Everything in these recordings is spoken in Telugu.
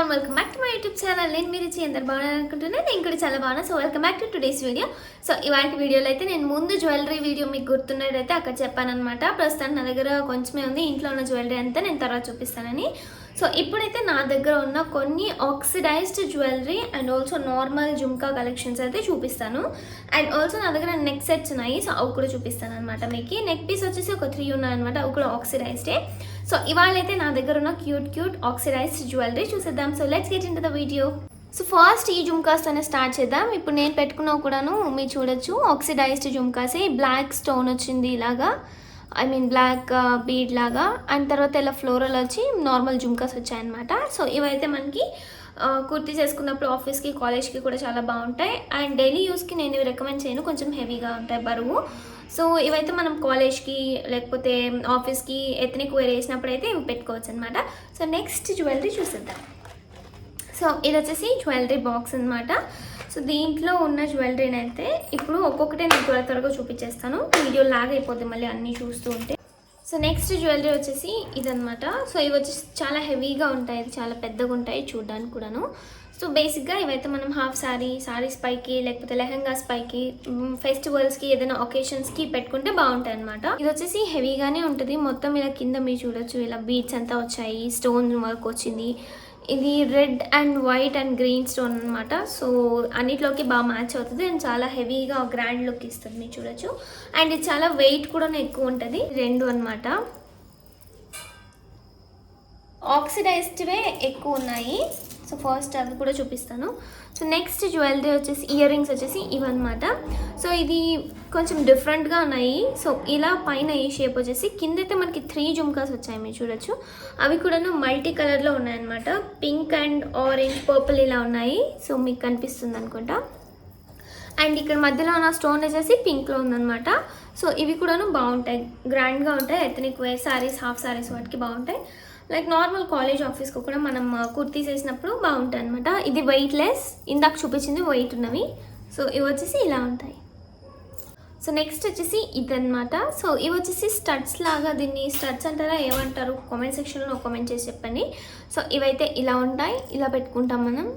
నమస్కారం, welcome back to my YouTube channel. నేను మీరు అందరు బాగున్నారనుకుంటున్నాను. నేను కూడా చాలా బాగున్నా. So welcome back to today's video. So ఇవాంటి వీడియోలో అయితే నేను ముందు జ్యువెలరీ వీడియో మీకు గుర్తున్నట్టయితే అక్కడ చెప్పానమాట. ప్రస్తుతం నా దగ్గర కొంచెమే ఉంది, ఇంట్లో ఉన్న జ్యువెలరీ అంతా నేను తర్వాత చూపిస్తానని. సో ఇప్పుడైతే నా దగ్గర ఉన్న కొన్ని oxidised jewellery and also normal jhumka collections అయితే చూపిస్తాను. అండ్ ఆల్సో నా దగ్గర నెక్ సెట్స్ ఉన్నాయి, సో అవి కూడా చూపిస్తాను అనమాట. మీకు నెక్ పీస్ వచ్చేసి ఒక 3 ఉన్నాయన్నమాట, అవి కూడా ఆక్సిడైజ్డే. సో ఇవాళ అయితే నా దగ్గర ఉన్న క్యూట్ ఆక్సిడైజ్డ్ జ్యువెలరీ చూసేద్దాం. So let's get into the video. So first ఈ జుమ్కాస్తోనే స్టార్ట్ చేద్దాం. ఇప్పుడు నేను పెట్టుకున్నావు కూడాను మీరు చూడొచ్చు, ఆక్సిడైజ్డ్ జుమ్కాసే. బ్లాక్ స్టోన్ వచ్చింది ఇలాగా, ఐ మీన్ బ్లాక్ బీడ్ లాగా. అండ్ తర్వాత ఇలా ఫ్లోరల్ వచ్చి నార్మల్ జుమ్కాస్ వచ్చాయన్నమాట. సో ఇవైతే మనకి కుర్తీ చేసుకున్నప్పుడు ఆఫీస్కి కాలేజ్కి కూడా చాలా బాగుంటాయి. అండ్ డైలీ యూస్కి నేను ఇవి రికమెండ్ చేయను, కొంచెం హెవీగా ఉంటాయి బరువు. సో ఇవైతే మనం కాలేజ్కి లేకపోతే ఆఫీస్కి ఎథనిక్ వేర్ వేసినప్పుడు అయితే ఇవి పెట్టుకోవచ్చు అనమాట. సో నెక్స్ట్ జ్యువెలరీ చూసేద్దాం. సో ఇది వచ్చేసి జ్యువెలరీ బాక్స్ అనమాట. సో దీంట్లో ఉన్న జ్యువెలరీని అయితే ఇప్పుడు ఒక్కొక్కటే నేను త్వరగా చూపించేస్తాను, వీడియో లాగ్ అయిపోద్ది మళ్ళీ అన్నీ చూస్తూ ఉంటే. సో నెక్స్ట్ జ్యువెలరీ వచ్చేసి ఇదనమాట. సో ఇవి వచ్చేసి చాలా హెవీగా ఉంటాయి, ఇది చాలా పెద్దగా ఉంటాయి చూడడానికి కూడాను. సో బేసిక్గా ఇవైతే మనం హాఫ్ సారీస్ పైకి లేకపోతే లెహంగాస్ పైకి ఫెస్టివల్స్కి ఏదైనా ఒకేషన్స్కి పెట్టుకుంటే బాగుంటాయి అనమాట. ఇది వచ్చేసి హెవీగానే ఉంటుంది. మొత్తం ఇలా కింద మీరు చూడొచ్చు, ఇలా బీడ్స్ అంతా వచ్చాయి, స్టోన్ వర్క్ వచ్చింది. ఇది red and white and green stone అనమాట. సో అన్నిట్లోకి బాగా మ్యాచ్ అవుతుంది అండ్ చాలా హెవీగా గ్రాండ్ లుక్ ఇస్తుంది మీరు చూడొచ్చు. అండ్ ఇది చాలా వెయిట్ కూడా ఎక్కువ ఉంటుంది. రెండు అనమాట, ఆక్సిడైజ్డ్వే ఎక్కువ ఉన్నాయి. సో ఫస్ట్ అవి కూడా చూపిస్తాను. సో నెక్స్ట్ జ్యువెలరీ వచ్చేసి ఇయర్ రింగ్స్ వచ్చేసి ఇవన్నమాట. సో ఇది కొంచెం డిఫరెంట్గా ఉన్నాయి. సో ఇలా పైన ఈ షేప్ వచ్చేసి కింద అయితే మనకి 3 జుమ్కాస్ వచ్చాయి మీరు చూడొచ్చు. అవి కూడాను మల్టీ కలర్లో ఉన్నాయన్నమాట, పింక్ అండ్ ఆరెంజ్ పర్పుల్ ఇలా ఉన్నాయి. సో మీకు కనిపిస్తుంది అనుకుంటా. అండ్ ఇక్కడ మధ్యలో ఉన్న స్టోన్ వచ్చేసి పింక్లో ఉందన్నమాట. సో ఇవి కూడాను బాగుంటాయి, గ్రాండ్గా ఉంటాయి. Ethnic wear saris, half saris వాటికి బాగుంటాయి. లైక్ నార్మల్ కాలేజ్ ఆఫీస్కి కూడా మనం కుర్తీస్ వేసినప్పుడు బాగుంటాయి అనమాట. ఇది వెయిట్లెస్, ఇందాక చూపించింది వెయిట్ ఉన్నవి. సో ఇవి వచ్చేసి ఇలా ఉంటాయి. సో నెక్స్ట్ వచ్చేసి ఇదన్నమాట. సో ఇవి వచ్చేసి స్టడ్స్ లాగా, దీన్ని స్టడ్స్ అంటారా ఏమంటారు కామెంట్ సెక్షన్లో కామెంట్ చేసి చెప్పండి. సో ఇవైతే ఇలా ఉంటాయి, ఇలా పెట్టుకుంటాం మనం.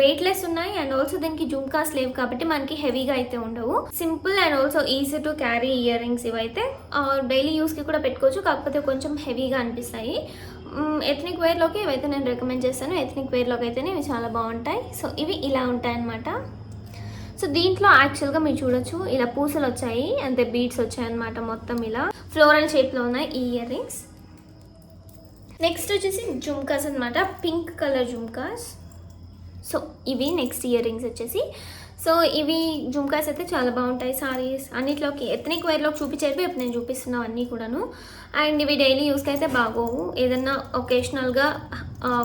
వెయిట్లెస్ ఉన్నాయి అండ్ ఆల్సో దీనికి జుమ్కాస్ లేవు కాబట్టి మనకి హెవీగా అయితే ఉండవు. Simple and also easy to carry ear rings. ఇవైతే డైలీ యూస్కి కూడా పెట్టుకోవచ్చు, కాకపోతే కొంచెం హెవీగా అనిపిస్తాయి. ఎథనిక్ వేర్లోకి ఇవైతే నేను రికమెండ్ చేస్తాను. ఎథనిక్ వేర్లోకి అయితేనే ఇవి చాలా బాగుంటాయి. సో ఇవి ఇలా ఉంటాయి అన్నమాట. సో దీంట్లో యాక్చువల్గా మీరు చూడొచ్చు, ఇలా పూసలు వచ్చాయి అంతే, బీడ్స్ వచ్చాయి అనమాట. మొత్తం ఇలా ఫ్లోరల్ షేప్లో ఉన్నాయి ఈ ఇయర్ రింగ్స్. నెక్స్ట్ వచ్చేసి జుమ్కాస్ అనమాట, పింక్ కలర్ జుమ్కాస్. సో ఇవి నెక్స్ట్ ఇయర్ రింగ్స్ వచ్చేసి. సో ఇవి జుమ్కాస్ అయితే చాలా బాగుంటాయి సారీస్ అన్నిట్లోకి. ఎథనిక్ వేర్లోకి చూపించేవి ఇప్పుడు నేను చూపిస్తున్నాను అన్నీ కూడాను. అండ్ ఇవి డైలీ యూస్కి అయితే బాగోవు, ఏదన్నా ఒకేషనల్గా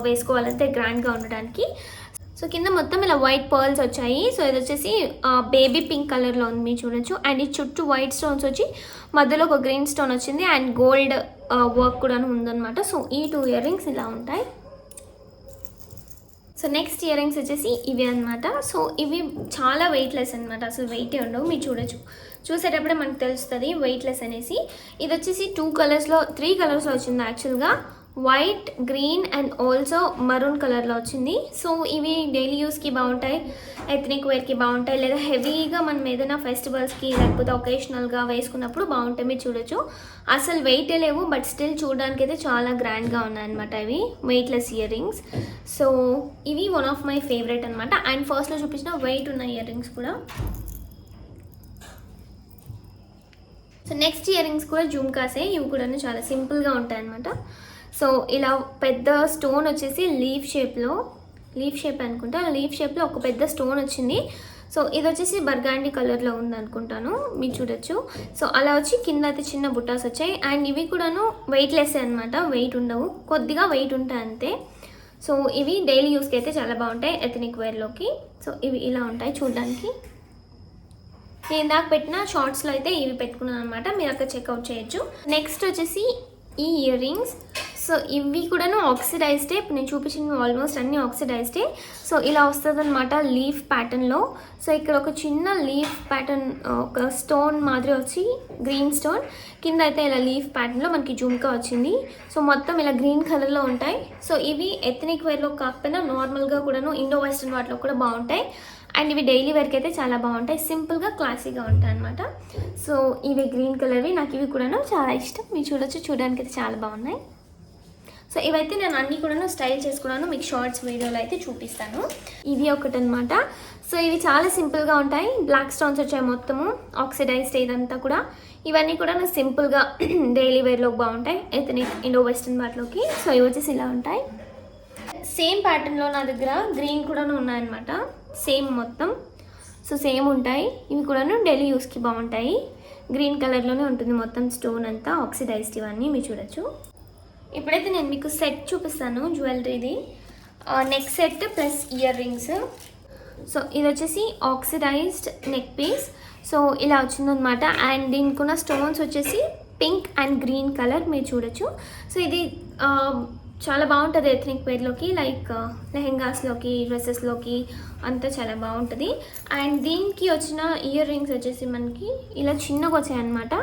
వేసుకోవాలంటే గ్రాండ్గా ఉండడానికి. సో కింద మొత్తం ఇలా వైట్ పర్ల్స్ వచ్చాయి. సో ఇది వచ్చేసి బేబీ పింక్ కలర్లో ఉంది మీరు చూడొచ్చు. అండ్ ఈ చుట్టూ వైట్ స్టోన్స్ వచ్చి మధ్యలో ఒక గ్రీన్ స్టోన్ వచ్చింది అండ్ గోల్డ్ వర్క్ కూడా ఉందన్నమాట. సో ఈ 2 ఇయర్ రింగ్స్ ఇలా ఉంటాయి. సో నెక్స్ట్ ఇయర్ రింగ్స్ వచ్చేసి ఇవి అనమాట. సో ఇవి చాలా వెయిట్లెస్ అనమాట, అసలు వెయిటే ఉండవు. మీరు చూడొచ్చు, చూసేటప్పుడే మనకు తెలుస్తుంది వెయిట్లెస్ అనేసి. ఇది వచ్చేసి 3 కలర్స్లో వచ్చింది యాక్చువల్గా. White, green and also maroon కలర్లో వచ్చింది. సో ఇవి డైలీ యూస్కి బాగుంటాయి, ఎథనిక్ వేర్కి బాగుంటాయి, లేదా హెవీగా మనం ఏదైనా ఫెస్టివల్స్కి లేకపోతే ఒకేషనల్గా వేసుకున్నప్పుడు బాగుంటాయి. మీరు చూడొచ్చు అసలు వెయిటే లేవు, బట్ స్టిల్ చూడడానికి అయితే చాలా గ్రాండ్గా ఉన్నాయన్నమాట. ఇవి వెయిట్లెస్ ఇయర్ రింగ్స్. సో ఇవి వన్ ఆఫ్ మై ఫేవరెట్ అనమాట. అండ్ ఫస్ట్లో చూపించిన వెయిట్ ఉన్న ఇయర్ రింగ్స్ కూడా. సో నెక్స్ట్ ఇయర్ రింగ్స్ కూడా జుమ్కాసే, ఇవి కూడా చాలా సింపుల్గా ఉంటాయి అనమాట. సో ఇలా పెద్ద స్టోన్ వచ్చేసి లీఫ్ షేప్ అనుకుంటా, లీఫ్ షేప్లో ఒక పెద్ద స్టోన్ వచ్చింది. సో ఇది వచ్చేసి బర్గాండీ కలర్లో ఉంది అనుకుంటాను, మీరు చూడొచ్చు. సో అలా వచ్చి కింద అయితే చిన్న బుట్టాస్ వచ్చాయి. అండ్ ఇవి కూడాను వెయిట్లెస్ అనమాట, వెయిట్ ఉండవు, కొద్దిగా వెయిట్ ఉంటాయి అంతే. సో ఇవి డైలీ యూస్కి అయితే చాలా బాగుంటాయి ఎథనిక్ వేర్లోకి. సో ఇవి ఇలా ఉంటాయి చూడడానికి. నేను ఇందాక పెట్టిన షార్ట్స్లో అయితే ఇవి పెట్టుకున్నాను అనమాట, మీరు అక్కడ చెక్అవుట్ చేయొచ్చు. నెక్స్ట్ వచ్చేసి ఈ ఇయర్ రింగ్స్. సో ఇవి కూడాను ఆక్సిడైజ్డే. ఇప్పుడు నేను చూపించిన ఆల్మోస్ట్ అన్ని ఆక్సిడైజ్డే. సో ఇలా వస్తుంది అనమాట లీఫ్ ప్యాటర్న్లో. సో ఇక్కడ ఒక చిన్న లీఫ్ ప్యాటర్న్, ఒక స్టోన్ మాదిరి వచ్చి గ్రీన్ స్టోన్, కింద అయితే ఇలా లీఫ్ ప్యాటర్న్లో మనకి జుమ్కా వచ్చింది. సో మొత్తం ఇలా గ్రీన్ కలర్లో ఉంటాయి. సో ఇవి ఎథనిక్ వేర్లో కాకపోయినా నార్మల్గా కూడాను ఇండో వెస్ట్రన్ వాటిలో కూడా బాగుంటాయి. అండ్ ఇవి డైలీ వేర్కి అయితే చాలా బాగుంటాయి, సింపుల్గా క్లాసీగా ఉంటాయి అనమాట. సో ఇవి గ్రీన్ కలర్వి, నాకు ఇవి కూడాను చాలా ఇష్టం. మీరు చూడొచ్చు, చూడడానికి అయితే చాలా బాగున్నాయి. సో ఇవైతే నేను అన్నీ కూడా స్టైల్ చేసుకున్నాను, మీకు షార్ట్స్ వీడియోలో అయితే చూపిస్తాను. ఇది ఒకటి అనమాట. సో ఇవి చాలా సింపుల్గా ఉంటాయి, బ్లాక్ స్టోన్స్ వచ్చాయి మొత్తము, ఆక్సిడైజ్డ్ ఇదంతా కూడా. ఇవన్నీ కూడా సింపుల్గా డైలీ వేర్లోకి బాగుంటాయి, ఎథనిక్ ఇండో వెస్ట్రన్ వాటిలోకి. సో ఇవి వచ్చేసి ఇలా ఉంటాయి. సేమ్ ప్యాటర్న్లో నా దగ్గర గ్రీన్ కూడా ఉన్నాయన్నమాట, సేమ్ మొత్తం. సో సేమ్ ఉంటాయి, ఇవి కూడాను డైలీ యూస్కి బాగుంటాయి. గ్రీన్ కలర్లోనే ఉంటుంది మొత్తం స్టోన్ అంతా, ఆక్సిడైజ్డ్ ఇవన్నీ మీరు చూడొచ్చు. ఇప్పుడైతే నేను మీకు సెట్ చూపిస్తాను జ్యువెలరీది, neck set plus ear rings. So ఇది వచ్చేసి ఆక్సిడైజ్డ్ నెక్ పీస్. సో ఇలా వచ్చిందనమాట. అండ్ దీనికున్న స్టోన్స్ వచ్చేసి పింక్ అండ్ గ్రీన్ కలర్ మీరు చూడొచ్చు. సో ఇది చాలా బాగుంటుంది ఎథనిక్ వేర్లోకి, లైక్ లెహెంగాస్లోకి, డ్రెస్సెస్లోకి అంతా చాలా బాగుంటుంది. అండ్ దీనికి వచ్చిన ఇయర్ రింగ్స్ వచ్చేసి మనకి ఇలా చిన్నగా వచ్చాయన్నమాట.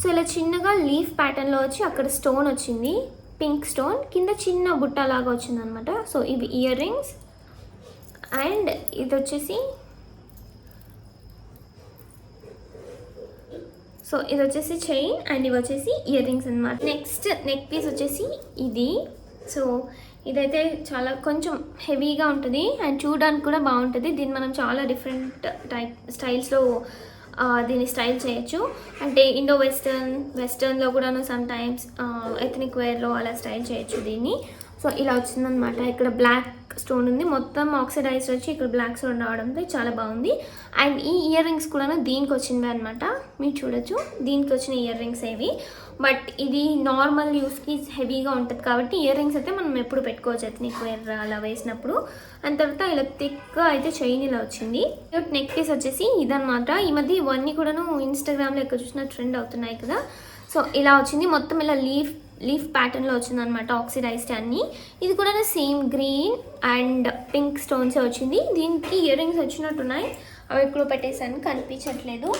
సో ఇలా చిన్నగా లీఫ్ ప్యాటర్న్లో వచ్చి అక్కడ స్టోన్ వచ్చింది, పింక్ స్టోన్, కింద చిన్న బుట్టలాగా వచ్చిందనమాట. సో ఇవి ఇయర్ రింగ్స్. అండ్ ఇది వచ్చేసి చైన్, అండ్ ఇవి వచ్చేసి ఇయర్ రింగ్స్ అనమాట. నెక్స్ట్ నెక్ పీస్ వచ్చేసి ఇది. సో ఇదైతే చాలా కొంచెం హెవీగా ఉంటుంది అండ్ చూడడానికి కూడా బాగుంటుంది. దీన్ని మనం చాలా డిఫరెంట్ స్టైల్స్లో దీన్ని స్టైల్ చేయొచ్చు. అంటే ఇండో వెస్టర్న్లో కూడాను సమ్ టైమ్స్ ఎథనిక్ వేర్లో అలా స్టైల్ చేయొచ్చు దీన్ని. సో ఇలా వచ్చిందనమాట. ఇక్కడ బ్లాక్ స్టోన్ ఉంది, మొత్తం ఆక్సిడైజ్ వచ్చి ఇక్కడ బ్లాక్ స్టోన్ రావడంతో చాలా బాగుంది. అండ్ ఈ ఇయర్ రింగ్స్ కూడా దీనికి వచ్చినవి అనమాట, మీరు చూడొచ్చు. దీనికి వచ్చిన ఇయర్ రింగ్స్ ఏవి, బట్ ఇది నార్మల్ యూస్కి హెవీగా ఉంటుంది కాబట్టి ఇయర్ రింగ్స్ అయితే మనం ఎప్పుడు పెట్టుకోవచ్చు ఎథనిక్ వేర్ అలా వేసినప్పుడు. అండ్ తర్వాత ఇలా థిక్గా అయితే చైన్ ఇలా వచ్చింది. నెక్ పీస్ వచ్చేసి ఇదనమాట. ఈ మధ్య ఇవన్నీ కూడాను ఇన్స్టాగ్రామ్లో ఎక్కడ చూసినా ట్రెండ్ అవుతున్నాయి కదా. సో ఇలా వచ్చింది, మొత్తం ఇలా లీఫ్ ప్యాటర్న్లో వచ్చిందనమాట, ఆక్సిడైజ్డ్ అన్నీ. ఇది కూడా same green and pink stones వచ్చింది. దీనికి ఇయర్ రింగ్స్ వచ్చినట్టున్నాయి, అవి ఎక్కడో పెట్టేసాను కనిపించట్లేదు,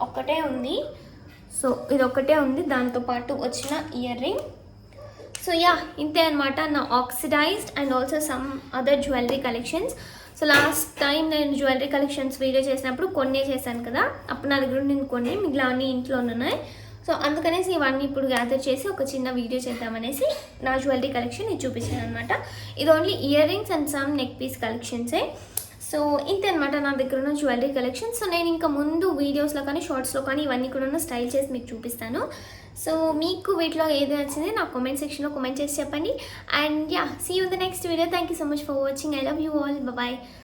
ఒక్కటే ఉంది. సో ఇది ఒక్కటే ఉంది, దాంతోపాటు వచ్చిన ఇయర్ రింగ్. సో యా, ఇంతే అనమాట నా oxidised and also some other jewellery collections. So last time నేను జ్యువెలరీ కలెక్షన్స్ వీడియో చేసినప్పుడు కొన్నే చేశాను కదా, అప్పుడు నా దగ్గర నేను కొన్ని మిగిలిన అన్నీ ఇంట్లో ఉన్నాయి. సో అందుకనేసి ఇవన్నీ ఇప్పుడు గ్యాదర్ చేసి ఒక చిన్న వీడియో చేద్దామనేసి నా జ్యువెలరీ కలెక్షన్ ఇది చూపించాను అనమాట. ఇది only ear rings and some neck piece కలెక్షన్సే. సో ఇంతే అనమాట నా దగ్గర ఉన్న జ్యువెలరీ కలెక్షన్. సో నేను ఇంకా ముందు వీడియోస్లో కానీ షార్ట్స్లో కానీ ఇవన్నీ కూడా స్టైల్ చేసి మీకు చూపిస్తాను. సో మీకు వీటిలో ఏది నచ్చింది నాకు కామెంట్ సెక్షన్లో కామెంట్ చేసి చెప్పండి. And yeah, see you in the next video. Thank you so much for watching. I love you all. Bye.